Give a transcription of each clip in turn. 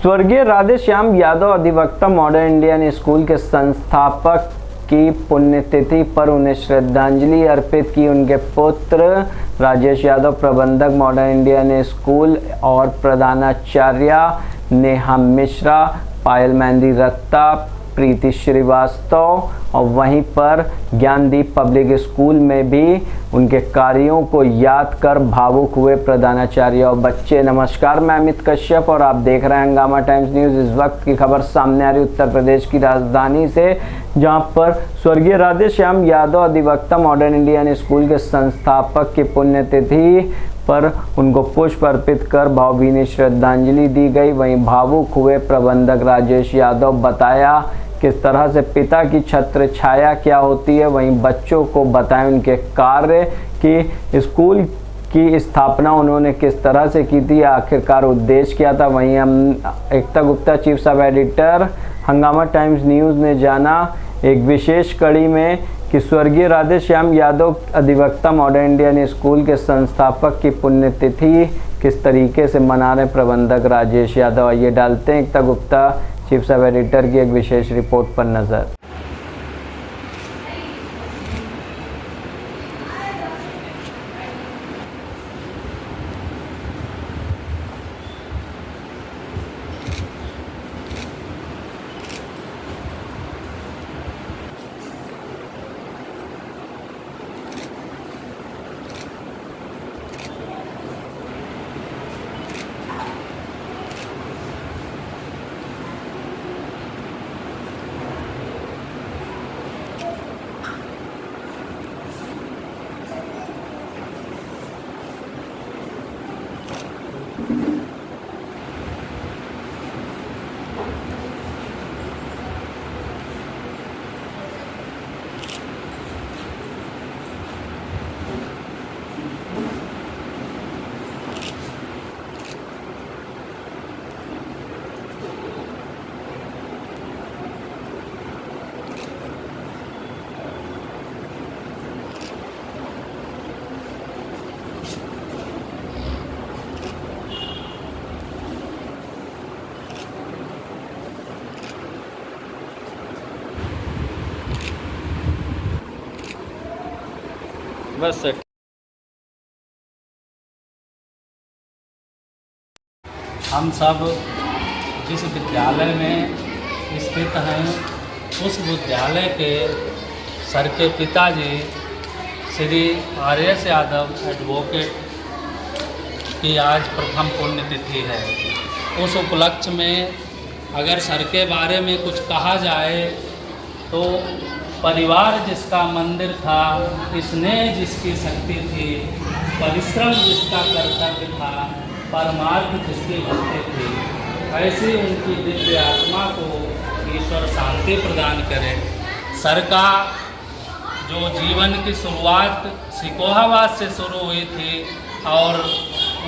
स्वर्गीय राधेश्याम यादव अधिवक्ता modern Indian school के संस्थापक की पुण्यतिथि पर उन्हें श्रद्धांजलि अर्पित की। उनके पुत्र राजेश यादव प्रबंधक मॉडर्न इंडियन स्कूल और प्रधानाचार्य नेहा मिश्रा, पायल मेहंदी रत्ता, प्रीति श्रीवास्तव और वहीं पर ज्ञानदीप पब्लिक स्कूल में भी उनके कार्यों को याद कर भावुक हुए प्रधानाचार्य और बच्चे। नमस्कार, मैं अमित कश्यप और आप देख रहे हैं हंगामा टाइम्स न्यूज़। इस वक्त की खबर सामने आ रही उत्तर प्रदेश की राजधानी से, जहां पर स्वर्गीय राधेश्याम यादव अधिवक्ता मॉडर्न इंडियन स्कूल के संस्थापक की पुण्यतिथि पर उनको पुष्प अर्पित कर भावभीनी श्रद्धांजलि दी गई। वहीं भावुक हुए प्रबंधक राजेश यादव, बताया किस तरह से पिता की छत्र छाया क्या होती है, वहीं बच्चों को बताएं उनके कार्य कि स्कूल की स्थापना उन्होंने किस तरह से की थी, आखिरकार उद्देश्य क्या था। वहीं हम एकता गुप्ता, चीफ सब एडिटर, हंगामा टाइम्स न्यूज़ ने जाना एक विशेष कड़ी में कि स्वर्गीय राधेश्याम यादव अधिवक्ता मॉडर्न इंडियन स्कूल के संस्थापक की पुण्यतिथि किस तरीके से मना रहे प्रबंधक राजेश यादव। आइए डालते हैं एकता गुप्ता, चीफ सब एडिटर की एक विशेष रिपोर्ट पर नज़र। बस हम सब जिस विद्यालय में स्थित हैं उस विद्यालय के सर के पिताजी श्री आर.एस. यादव एडवोकेट की आज प्रथम पुण्यतिथि है। उस उपलक्ष्य में अगर सर के बारे में कुछ कहा जाए तो परिवार जिसका मंदिर था, स्नेह जिसकी शक्ति थी, परिश्रम जिसका कर्तव्य था, परमार्थ जिसकी भक्ति थी, ऐसी उनकी दिव्य आत्मा को ईश्वर शांति प्रदान करे। सर का जो जीवन की शुरुआत सिकोहाबाद से शुरू हुई थी और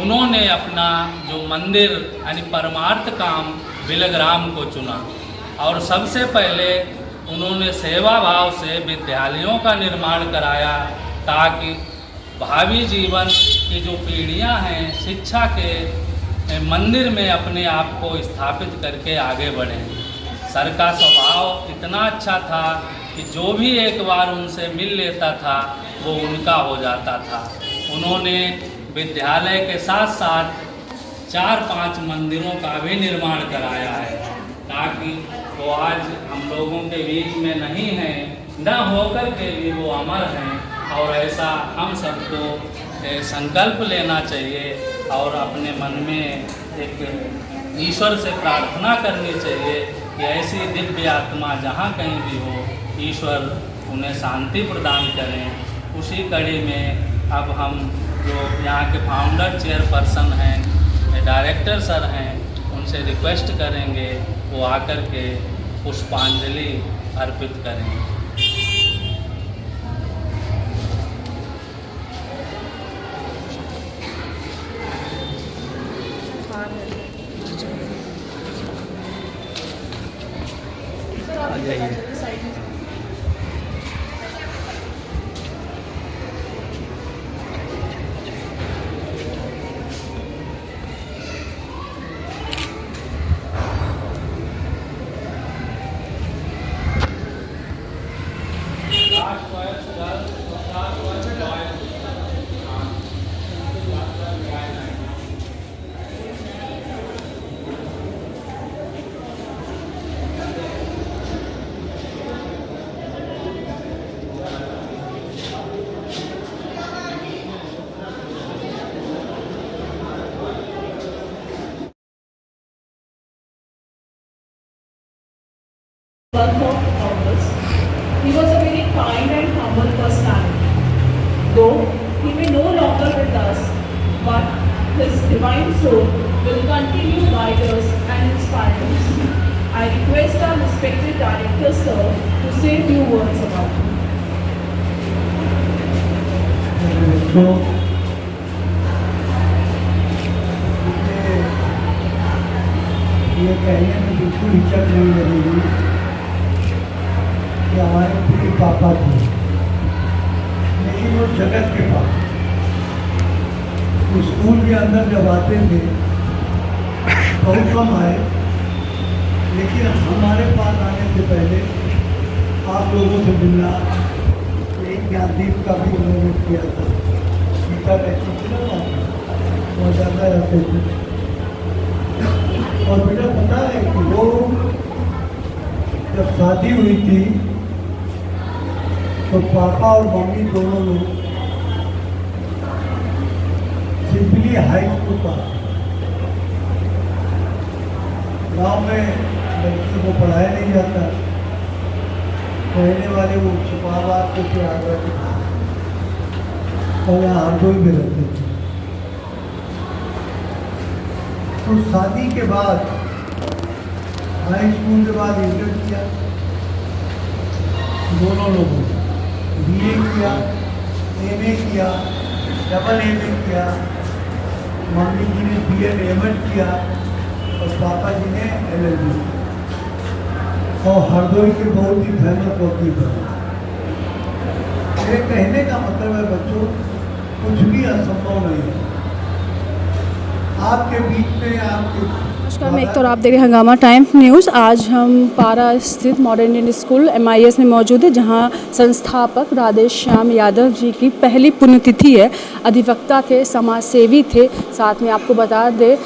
उन्होंने अपना जो मंदिर यानी परमार्थ काम बिलग्राम को चुना और सबसे पहले उन्होंने सेवा भाव से विद्यालयों का निर्माण कराया ताकि भावी जीवन की जो पीढ़ियां हैं शिक्षा के मंदिर में अपने आप को स्थापित करके आगे बढ़ें। सर का स्वभाव इतना अच्छा था कि जो भी एक बार उनसे मिल लेता था वो उनका हो जाता था। उन्होंने विद्यालय के साथ साथ 4-5 मंदिरों का भी निर्माण कराया है ताकि वो आज हम लोगों के बीच में नहीं हैं, न होकर के भी वो अमर हैं। और ऐसा हम सबको संकल्प लेना चाहिए और अपने मन में एक ईश्वर से प्रार्थना करनी चाहिए कि ऐसी दिव्य आत्मा जहाँ कहीं भी हो, ईश्वर उन्हें शांति प्रदान करें। उसी कड़ी में अब हम जो यहाँ के फाउंडर चेयरपर्सन हैं, डायरेक्टर सर हैं, उनसे रिक्वेस्ट करेंगे वो आकर के पुष्पांजलि अर्पित करें। आ जाइए। month of August. He was a very kind and humble personality. Though he may no longer with us, but his divine soul will continue to guide us and inspire us. I request our respected director, sir, to say a few words about him. तो ये कहने में बिल्कुल हिचक नहीं लगेगी कि हमारे पूरे पापा थे, लेकिन वो जगत के पापा स्कूल के अंदर जब आते थे बहुत कम आए, लेकिन हमारे पास आने से पहले आप लोगों से मिलना, एक ज्ञानदीप का भी उन्होंने किया था, गीता कहती थी ना वो ज़्यादा रहते थे। और बेटा पता है कि वो जब शादी हुई थी तो पापा और मम्मी दोनों लोग सिंपली हाई स्कूल पास, गाँव में लड़की को पढ़ाया नहीं जाता, रहने वाले वो सुपाबाद के फिर आगरा के और यहाँ हरदोई में रहते थे। तो शादी के बाद हाई स्कूल के बाद इंटर किया दोनों लोगों ने, बीए किया, एमए किया, डबल एमए किया, मम्मी जी ने बीएड एमएड किया और पापा जी ने एलएलबी, और हरदोई के बहुत ही फेमस वकील बने। मेरे कहने का मतलब है बच्चों, कुछ भी असंभव नहीं है आपके बीच में। आपके नमस्कार, मैं एक तो आप देख रहे हैं हंगामा टाइम न्यूज़। आज हम पारा स्थित मॉडर्न इंडियन स्कूल MIS में मौजूद है, जहां संस्थापक राधेश्याम यादव जी की पहली पुण्यतिथि है। अधिवक्ता थे, समाजसेवी थे, साथ में आपको बता दें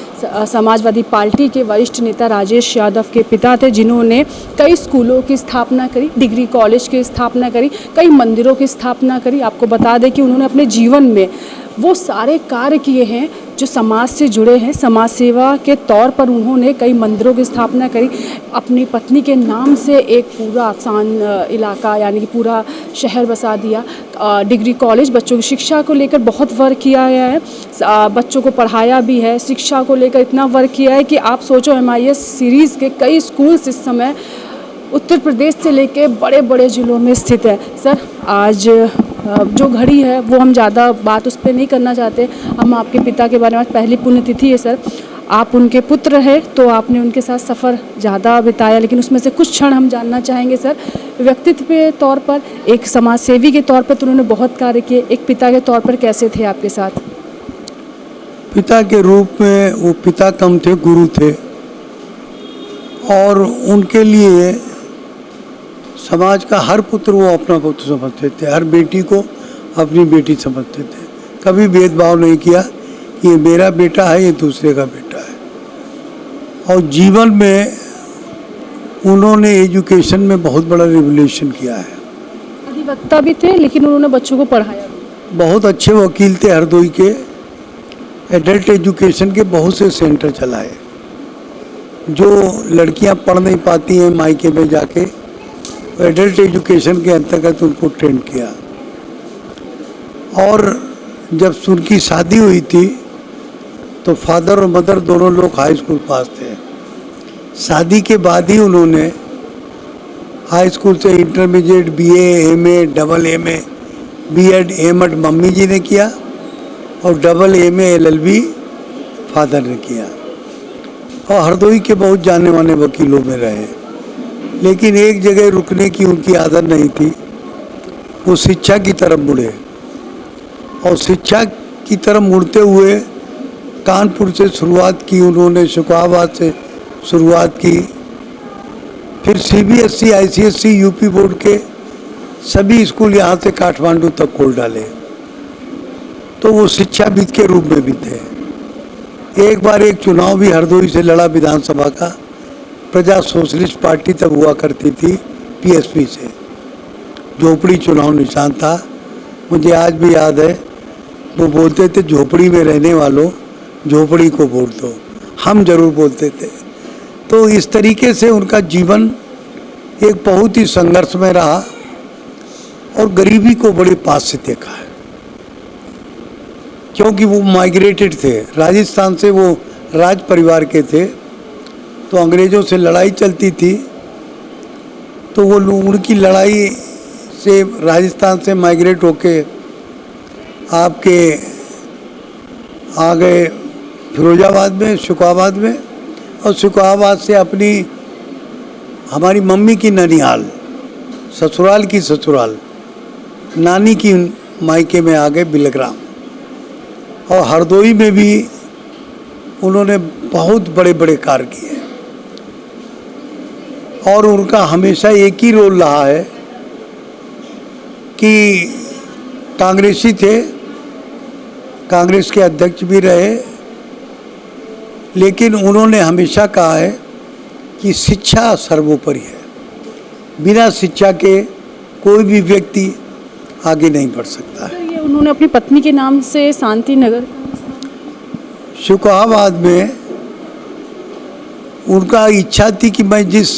समाजवादी पार्टी के वरिष्ठ नेता राजेश यादव के पिता थे, जिन्होंने कई स्कूलों की स्थापना करी, डिग्री कॉलेज की स्थापना करी, कई मंदिरों की स्थापना करी। आपको बता दें कि उन्होंने अपने जीवन में वो सारे कार्य किए हैं जो समाज से जुड़े हैं। समाज सेवा के तौर पर उन्होंने कई मंदिरों की स्थापना करी। अपनी पत्नी के नाम से एक पूरा आसान इलाका यानी कि पूरा शहर बसा दिया। डिग्री कॉलेज, बच्चों की शिक्षा को लेकर बहुत वर्क किया गया है, बच्चों को पढ़ाया भी है। शिक्षा को लेकर इतना वर्क किया है कि आप सोचो MIS सीरीज़ के कई स्कूल्स इस समय उत्तर प्रदेश से लेके बड़े बड़े ज़िलों में स्थित है। सर, आज जो घड़ी है वो हम ज़्यादा बात उस पर नहीं करना चाहते, हम आपके पिता के बारे में, पहली पुण्यतिथि है सर, आप उनके पुत्र हैं तो आपने उनके साथ सफ़र ज़्यादा बिताया, लेकिन उसमें से कुछ क्षण हम जानना चाहेंगे सर। व्यक्तित्व के तौर पर, एक समाजसेवी के तौर पर तो उन्होंने बहुत कार्य किए, एक पिता के तौर पर कैसे थे आपके साथ? पिता के रूप में वो पिता कम थे, गुरु थे, और उनके लिए समाज का हर पुत्र वो अपना पुत्र समझते थे, हर बेटी को अपनी बेटी समझते थे। कभी भेदभाव नहीं किया कि ये मेरा बेटा है, ये दूसरे का बेटा है। और जीवन में उन्होंने एजुकेशन में बहुत बड़ा रिवोल्यूशन किया है। अधिवक्ता भी थे लेकिन उन्होंने बच्चों को पढ़ाया भी। बहुत अच्छे वकील थे, हरदोई के एडल्ट एजुकेशन के बहुत से सेंटर चलाए। जो लड़कियां पढ़ नहीं पाती हैं मायके में जाके, एडल्ट एजुकेशन के अंतर्गत उनको ट्रेन किया। और जब उनकी शादी हुई थी तो फादर और मदर दोनों लोग हाई स्कूल पास थे। शादी के बाद ही उन्होंने हाई स्कूल से intermediate, BA, MA, double MA, BEd, M Ed mummy ji ने किया, और डबल MA LLB फादर ने किया। और हरदोई के बहुत जाने माने वकीलों में रहे, लेकिन एक जगह रुकने की उनकी आदत नहीं थी। वो शिक्षा की तरफ मुड़े, और शिक्षा की तरफ मुड़ते हुए कानपुर से शुरुआत की उन्होंने, शुकाबाद से शुरुआत की, फिर CBSE, ICSE, UP बोर्ड के सभी स्कूल यहाँ से काठमांडू तक खोल डाले। तो वो शिक्षाविद के रूप में भी थे। एक बार एक चुनाव भी हरदोई से लड़ा विधानसभा का, प्रजा सोशलिस्ट पार्टी तब हुआ करती थी, PSP से। झोपड़ी चुनाव निशान था, मुझे आज भी याद है। वो बोलते थे झोपड़ी में रहने वालों झोपड़ी को वोट दो, हम जरूर बोलते थे। तो इस तरीके से उनका जीवन एक बहुत ही संघर्ष में रहा और गरीबी को बड़े पास से देखा है, क्योंकि वो माइग्रेटेड थे राजस्थान से, वो राज परिवार के थे, तो अंग्रेज़ों से लड़ाई चलती थी, तो वो लोग उनकी लड़ाई से राजस्थान से माइग्रेट होके आपके आ गए फिरोजाबाद में, शुकाबाद में, और शुकाबाद से अपनी हमारी मम्मी की ननिहाल, ससुराल की ससुराल, नानी की मायके में आ गए बिलग्राम। और हरदोई में भी उन्होंने बहुत बड़े बड़े कार्य किए और उनका हमेशा एक ही रोल रहा है कि कांग्रेसी थे, कांग्रेस के अध्यक्ष भी रहे, लेकिन उन्होंने हमेशा कहा है कि शिक्षा सर्वोपरि है, बिना शिक्षा के कोई भी व्यक्ति आगे नहीं बढ़ सकता है। ये उन्होंने अपनी पत्नी के नाम से शांति नगर शुकाबाद में उनका इच्छा थी कि मैं जिस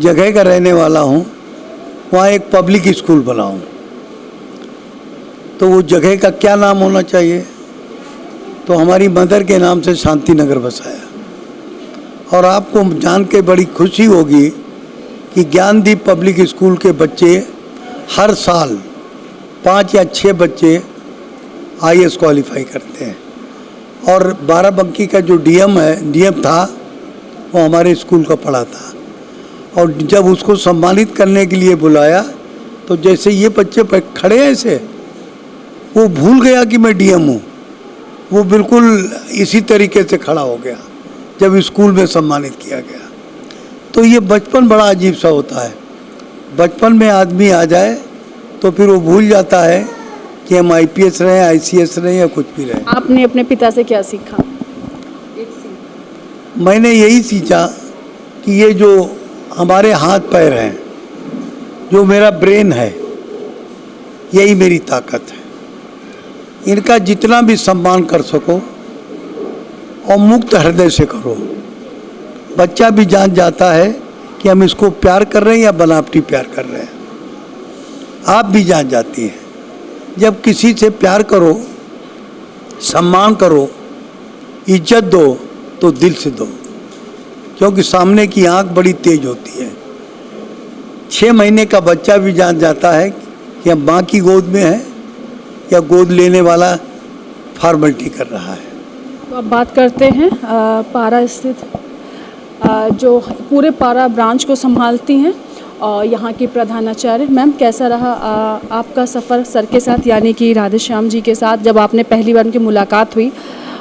जगह का रहने वाला हूँ वहाँ एक पब्लिक स्कूल बनाऊँ, तो वो जगह का क्या नाम होना चाहिए, तो हमारी मदर के नाम से शांति नगर बसाया। और आपको जान के बड़ी खुशी होगी कि ज्ञानदीप पब्लिक स्कूल के बच्चे हर साल 5 या 6 बच्चे IAS क्वालिफाई करते हैं, और बाराबंकी का जो डीएम था वो हमारे स्कूल का पढ़ा था, और जब उसको सम्मानित करने के लिए बुलाया तो जैसे ये बच्चे खड़े हैं ऐसे, वो भूल गया कि मैं डीएम हूँ, वो बिल्कुल इसी तरीके से खड़ा हो गया जब स्कूल में सम्मानित किया गया। तो ये बचपन बड़ा अजीब सा होता है, बचपन में आदमी आ जाए तो फिर वो भूल जाता है कि हम IPS रहे, ICS रहे या कुछ भी रहे। आपने अपने पिता से क्या सीखा? मैंने यही सीखा कि ये जो हमारे हाथ पैर हैं, जो मेरा ब्रेन है, यही मेरी ताकत है। इनका जितना भी सम्मान कर सको और मुक्त हृदय से करो। बच्चा भी जान जाता है कि हम इसको प्यार कर रहे हैं या बनावटी प्यार कर रहे हैं। आप भी जान जाती हैं। जब किसी से प्यार करो, सम्मान करो, इज्जत दो तो दिल से दो, क्योंकि सामने की आंख बड़ी तेज होती है। 6 महीने का बच्चा भी जान जाता है कि हम माँ की गोद में है या गोद लेने वाला फॉर्मेलिटी कर रहा है। तो अब बात करते हैं पारा स्थित जो पूरे पारा ब्रांच को संभालती हैं और यहाँ की प्रधानाचार्य। मैम, कैसा रहा आपका सफ़र सर के साथ, यानी कि राधेश्याम जी के साथ, जब आपने पहली बार उनकी मुलाकात हुई,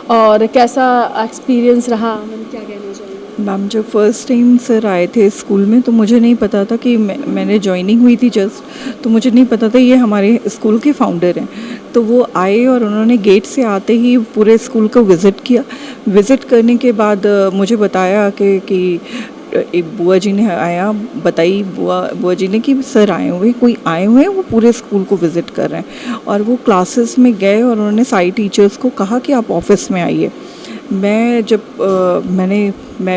और कैसा एक्सपीरियंस रहा? मैम, क्या कहना चाहिए? मैम, जब फर्स्ट टाइम सर आए थे स्कूल में तो मुझे नहीं पता था कि मैंने ज्वाइनिंग हुई थी जस्ट, तो मुझे नहीं पता था ये हमारे स्कूल के फाउंडर हैं। तो वो आए और उन्होंने गेट से आते ही पूरे स्कूल को विज़िट किया। विज़िट करने के बाद मुझे बताया कि एक बुआ जी ने आया, बताई बुआ जी ने कि सर आए हुए, कोई आए हुए हैं, वो पूरे स्कूल को विज़िट कर रहे हैं। और वो क्लासेस में गए और उन्होंने सारी टीचर्स को कहा कि आप ऑफिस में आइए। मैं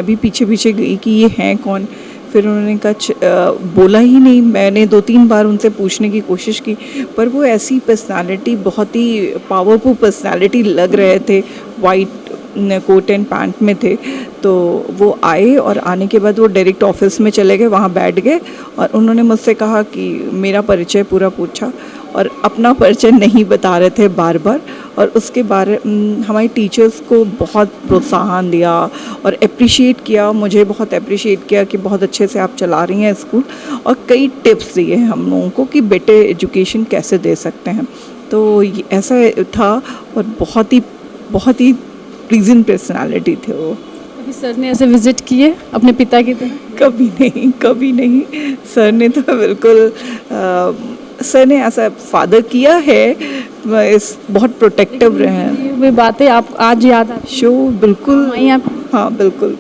भी पीछे पीछे गई कि ये हैं कौन। फिर उन्होंने कहा बोला ही नहीं। मैंने 2-3 बार उनसे पूछने की कोशिश की, पर वो ऐसी पर्सनालिटी, बहुत ही पावरफुल पर्सनालिटी लग रहे थे, वाइट कोट एंड पैंट में थे। तो वो आए और आने के बाद वो डायरेक्ट ऑफिस में चले गए, वहाँ बैठ गए और उन्होंने मुझसे कहा कि मेरा परिचय पूरा पूछा और अपना परिचय नहीं बता रहे थे बार बार। और उसके बारे हमारी टीचर्स को बहुत प्रोत्साहन दिया और अप्रिशिएट किया, मुझे बहुत अप्रिशिएट किया कि बहुत अच्छे से आप चला रही हैं स्कूल, और कई टिप्स दिए हम लोगों को कि बेटे एजुकेशन कैसे दे सकते हैं। तो ऐसा था और बहुत ही प्लीजेंट पर्सनालिटी थे वो। अभी सर ने ऐसे विज़िट किए अपने पिता की तरह? कभी नहीं। सर ने तो बिल्कुल सर ने ऐसा फादर किया है, बहुत प्रोटेक्टिव रहे हैं। वे बातें आप आज याद आती शो बिल्कुल। हैं आप? हाँ, बिल्कुल।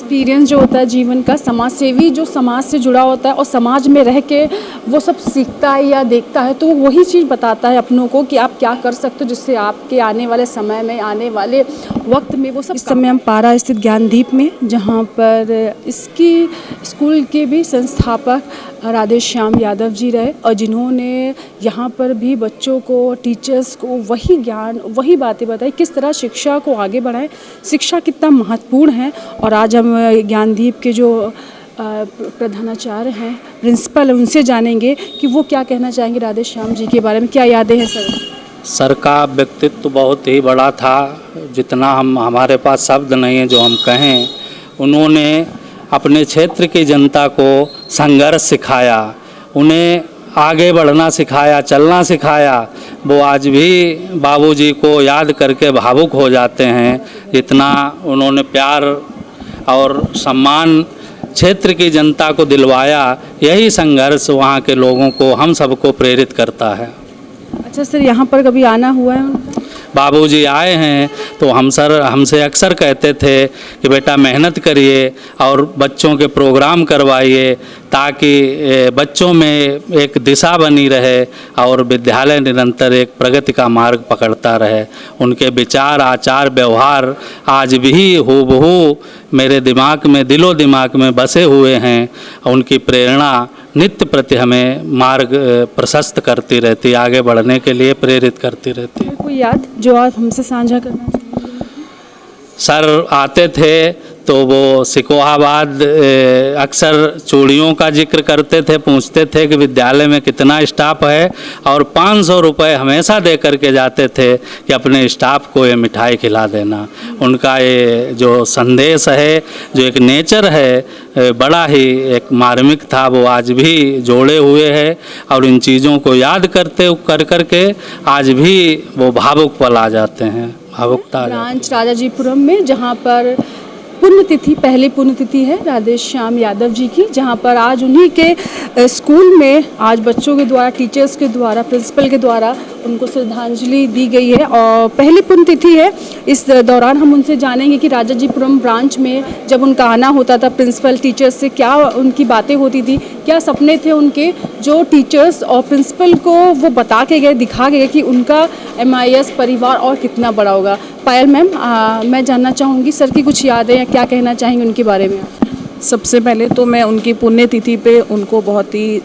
एक्सपीरियंस जो होता है जीवन का, समाज सेवी जो समाज से जुड़ा होता है और समाज में रह के वो सब सीखता है या देखता है, तो वही चीज़ बताता है अपनों को कि आप क्या कर सकते हो जिससे आपके आने वाले समय में, आने वाले वक्त में वो सब। इस समय हम पारा स्थित ज्ञानदीप में, जहाँ पर इसकी स्कूल के भी संस्थापक राधेश्याम यादव जी रहे और जिन्होंने यहाँ पर भी बच्चों को, टीचर्स को वही ज्ञान, वही बातें बताई किस तरह शिक्षा को आगे बढ़ाएं, शिक्षा कितना महत्वपूर्ण है। और आज हम ज्ञानदीप के जो प्रधानाचार्य हैं, प्रिंसिपल, उनसे जानेंगे कि वो क्या कहना चाहेंगे राधेश्याम जी के बारे में, क्या यादें हैं सर? सर का व्यक्तित्व बहुत ही बड़ा था, जितना हमारे पास शब्द नहीं है जो हम कहें। उन्होंने अपने क्षेत्र की जनता को संघर्ष सिखाया, उन्हें आगे बढ़ना सिखाया, चलना सिखाया। वो आज भी बाबूजी को याद करके भावुक हो जाते हैं। जितना उन्होंने प्यार और सम्मान क्षेत्र की जनता को दिलवाया, यही संघर्ष वहाँ के लोगों को, हम सबको प्रेरित करता है। अच्छा सर, यहाँ पर कभी आना हुआ है उनका? बाबूजी आए हैं तो हमसे अक्सर कहते थे कि बेटा मेहनत करिए और बच्चों के प्रोग्राम करवाइए, ताकि बच्चों में एक दिशा बनी रहे और विद्यालय निरंतर एक प्रगति का मार्ग पकड़ता रहे। उनके विचार, आचार, व्यवहार आज भी हूबहू मेरे दिमाग में, दिलो दिमाग में बसे हुए हैं। उनकी प्रेरणा नित्य प्रति हमें मार्ग प्रशस्त करती रहती, आगे बढ़ने के लिए प्रेरित करती रहती है। कोई याद जो आप हमसे साझा करना चाहिए? सर आते थे तो वो सिकोहाबाद अक्सर चूड़ियों का जिक्र करते थे, पूछते थे कि विद्यालय में कितना स्टाफ है, और 500 रुपये हमेशा दे करके जाते थे कि अपने स्टाफ को ये मिठाई खिला देना। उनका ये जो संदेश है, जो एक नेचर है, बड़ा ही एक मार्मिक था, वो आज भी जोड़े हुए है। और इन चीज़ों को याद कर के आज भी वो भावुक पल आ जाते हैं, भावुकता। ब्रांच राजाजीपुरम में, जहाँ पर पुण्यतिथि, पहली पुण्यतिथि है राधेश्याम यादव जी की, जहाँ पर आज उन्हीं के स्कूल में आज बच्चों के द्वारा, टीचर्स के द्वारा, प्रिंसिपल के द्वारा उनको श्रद्धांजलि दी गई है और पहली पुण्यतिथि है। इस दौरान हम उनसे जानेंगे कि राजाजीपुरम ब्रांच में जब उनका आना होता था प्रिंसिपल, टीचर्स से क्या उनकी बातें होती थी, क्या सपने थे उनके, जो टीचर्स और प्रिंसिपल को वो बता के गए, दिखा के गए कि उनका MIS परिवार और कितना बड़ा होगा। पायल मैम, मैं जानना चाहूँगी सर की कुछ यादें या क्या कहना चाहेंगे उनके बारे में? सबसे पहले तो मैं उनकी पुण्यतिथि पे उनको बहुत ही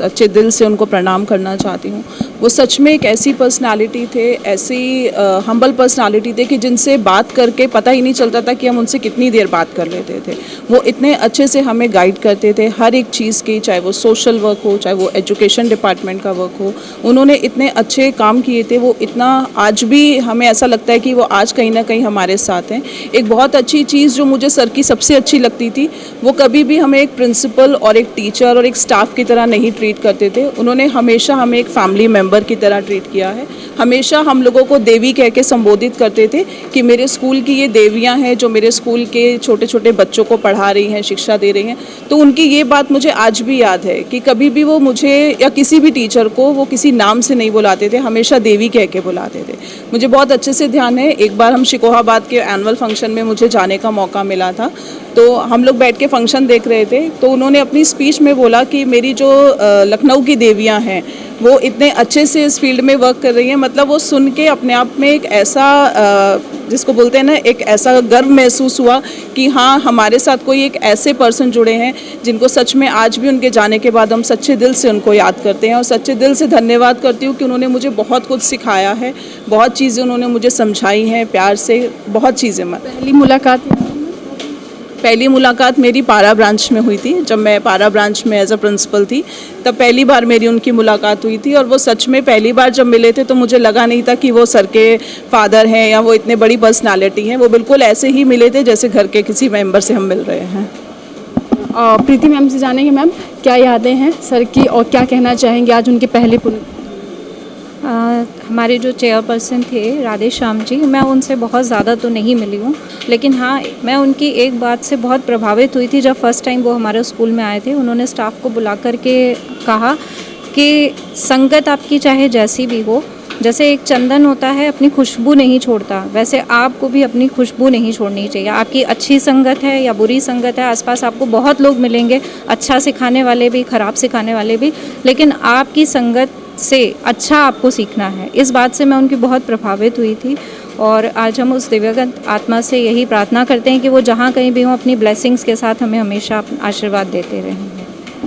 अच्छे दिल से उनको प्रणाम करना चाहती हूँ। वो सच में एक ऐसी पर्सनालिटी थे, ऐसी हम्बल पर्सनालिटी थे कि जिनसे बात करके पता ही नहीं चलता था कि हम उनसे कितनी देर बात कर लेते थे। वो इतने अच्छे से हमें गाइड करते थे हर एक चीज़ की, चाहे वो सोशल वर्क हो, चाहे वो एजुकेशन डिपार्टमेंट का वर्क हो। उन्होंने इतने अच्छे काम किए थे, वो इतना, आज भी हमें ऐसा लगता है कि वो आज कहीं ना कहीं हमारे साथ हैं। एक बहुत अच्छी चीज़ जो मुझे सर की सबसे अच्छी लगती थी, वो कभी भी हमें एक प्रिंसिपल और एक टीचर और एक स्टाफ की तरह नहीं ट्रीट करते थे। उन्होंने हमेशा हमें एक फैमिली मेम्बर की तरह ट्रीट किया है। हमेशा हम लोगों को देवी कह के संबोधित करते थे कि मेरे स्कूल की ये देवियाँ हैं जो मेरे स्कूल के छोटे छोटे बच्चों को पढ़ा रही हैं, शिक्षा दे रही हैं। तो उनकी ये बात मुझे आज भी याद है कि कभी भी वो मुझे या किसी भी टीचर को वो किसी नाम से नहीं बुलाते थे, हमेशा देवी कह के बुलाते थे। मुझे बहुत अच्छे से ध्यान है, एक बार हम शिकोहाबाद के एनुअल फंक्शन में मुझे जाने का मौका मिला था, तो हम लोग बैठ के फंक्शन देख रहे थे, तो उन्होंने अपनी स्पीच में बोला कि मेरी जो लखनऊ की देवियाँ हैं वो इतने अच्छे से इस फील्ड में वर्क कर रही हैं। मतलब वो सुन के अपने आप में एक ऐसा जिसको बोलते हैं ना, एक ऐसा गर्व महसूस हुआ कि हाँ, हमारे साथ कोई एक ऐसे पर्सन जुड़े हैं जिनको सच में आज भी उनके जाने के बाद हम सच्चे दिल से उनको याद करते हैं और सच्चे दिल से धन्यवाद करती हूँ कि उन्होंने मुझे बहुत कुछ सिखाया है, बहुत चीज़ें उन्होंने मुझे समझाई हैं प्यार से, बहुत चीज़ें। पहली मुलाकात मेरी पारा ब्रांच में हुई थी, जब मैं पारा ब्रांच में एज अ प्रिंसिपल थी, तब पहली बार मेरी उनकी मुलाकात हुई थी। और वो सच में पहली बार जब मिले थे तो मुझे लगा नहीं था कि वो सर के फादर हैं या वो इतने बड़ी पर्सनालिटी हैं। वो बिल्कुल ऐसे ही मिले थे जैसे घर के किसी मेंबर से हम मिल रहे हैं। प्रीति मैम से जानेंगे, मैम क्या यादें हैं सर की और क्या कहना चाहेंगे आज उनके पहले हमारे जो चेयरपर्सन थे राधेश्याम जी, मैं उनसे बहुत ज़्यादा तो नहीं मिली हूँ, लेकिन हाँ, मैं उनकी एक बात से बहुत प्रभावित हुई थी। जब फर्स्ट टाइम वो हमारे स्कूल में आए थे, उन्होंने स्टाफ को बुला करके कहा कि संगत आपकी चाहे जैसी भी हो, जैसे एक चंदन होता है अपनी खुशबू नहीं छोड़ता, वैसे आपको भी अपनी खुशबू नहीं छोड़नी चाहिए। आपकी अच्छी संगत है या बुरी संगत है, आसपास आपको बहुत लोग मिलेंगे, अच्छा सिखाने वाले भी, ख़राब सिखाने वाले भी, लेकिन आपकी संगत से अच्छा आपको सीखना है। इस बात से मैं उनकी बहुत प्रभावित हुई थी और आज हम उस दिव्यगत आत्मा से यही प्रार्थना करते हैं कि वो जहाँ कहीं भी हों अपनी ब्लेसिंग्स के साथ हमें हमेशा आशीर्वाद देते रहें।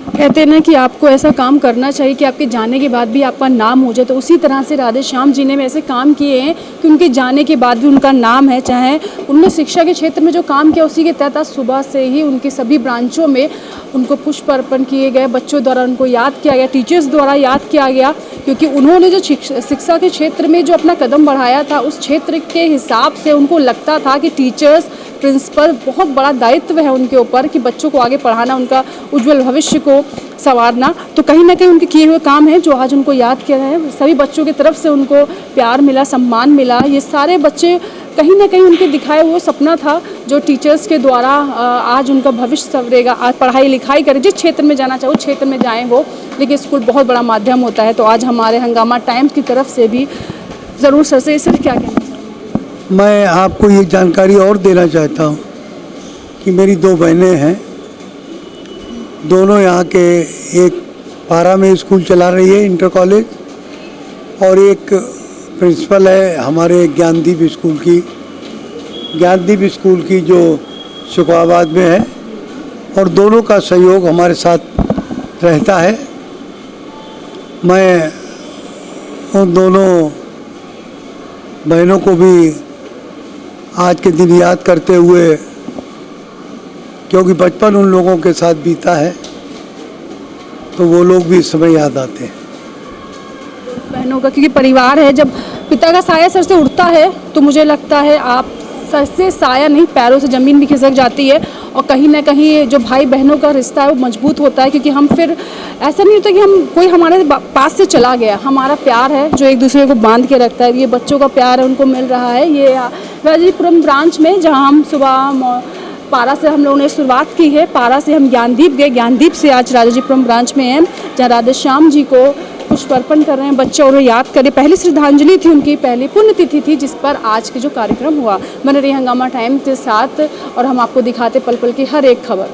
कहते हैं ना कि आपको ऐसा काम करना चाहिए कि आपके जाने के बाद भी आपका नाम हो जाए, तो उसी तरह से राधे श्याम जी ने ऐसे काम किए हैं कि उनके जाने के बाद भी उनका नाम है। चाहे उन्होंने शिक्षा के क्षेत्र में जो काम किया उसी के तहत सुबह से ही उनकी सभी ब्रांचों में उनको पुष्प अर्पण किए गए, बच्चों द्वारा उनको याद किया गया, टीचर्स द्वारा याद किया गया, क्योंकि उन्होंने जो शिक्षा के क्षेत्र में जो अपना कदम बढ़ाया था उस क्षेत्र के हिसाब से उनको लगता था कि टीचर्स, प्रिंसिपल बहुत बड़ा दायित्व है उनके ऊपर कि बच्चों को आगे पढ़ाना, उनका उज्जवल भविष्य को संवारना। तो कहीं ना कहीं उनके किए हुए काम हैं जो आज उनको याद किया है। सभी बच्चों की तरफ से उनको प्यार मिला, सम्मान मिला। ये सारे बच्चे कहीं ना कहीं उनके दिखाए हुए सपना था जो टीचर्स के द्वारा आज उनका भविष्य संवरेगा, आज पढ़ाई लिखाई करें, जिस क्षेत्र में जाना चाहे उस क्षेत्र में जाएँ वो। लेकिन स्कूल बहुत बड़ा माध्यम होता है। तो आज हमारे हंगामा टाइम्स की तरफ से भी ज़रूर सर से सिर्फ क्या कहना चाहिए। मैं आपको ये जानकारी और देना चाहता हूँ कि मेरी 2 बहनें हैं, दोनों यहाँ के, एक पारा में स्कूल चला रही है इंटर कॉलेज, और एक प्रिंसिपल है हमारे ज्ञानदीप स्कूल की जो शुक्राबाद में है, और दोनों का सहयोग हमारे साथ रहता है। मैं उन दोनों बहनों को भी आज के दिन याद करते हुए, क्योंकि बचपन उन लोगों के साथ बीता है, तो वो लोग भी इस समय याद आते हैं बहनों का, क्योंकि परिवार है। जब पिता का साया सर से उठता है तो मुझे लगता है आप सर से साया नहीं, पैरों से ज़मीन भी खिसक जाती है, और कहीं ना कहीं जो भाई बहनों का रिश्ता है वो मजबूत होता है। क्योंकि हम फिर ऐसा नहीं होता कि हम कोई हमारे पास से चला गया, हमारा प्यार है जो एक दूसरे को बांध के रखता है। ये बच्चों का प्यार है, उनको मिल रहा है। ये राजाजीपुरम ब्रांच में जहाँ हम सुबह पारा से हम लोगों ने शुरुआत की है, पारा से हम ज्ञानदीप गए, ज्ञानदीप से आज राजाजीपुरम ब्रांच में हैं जहाँ राधे श्याम जी को पुष्प अर्पण कर रहे हैं बच्चे, और याद करें पहली श्रद्धांजलि थी, उनकी पहली पुण्यतिथि थी जिस पर आज के जो कार्यक्रम हुआ। बने रही हंगामा टाइम के साथ और हम आपको दिखाते पल पल की हर एक खबर।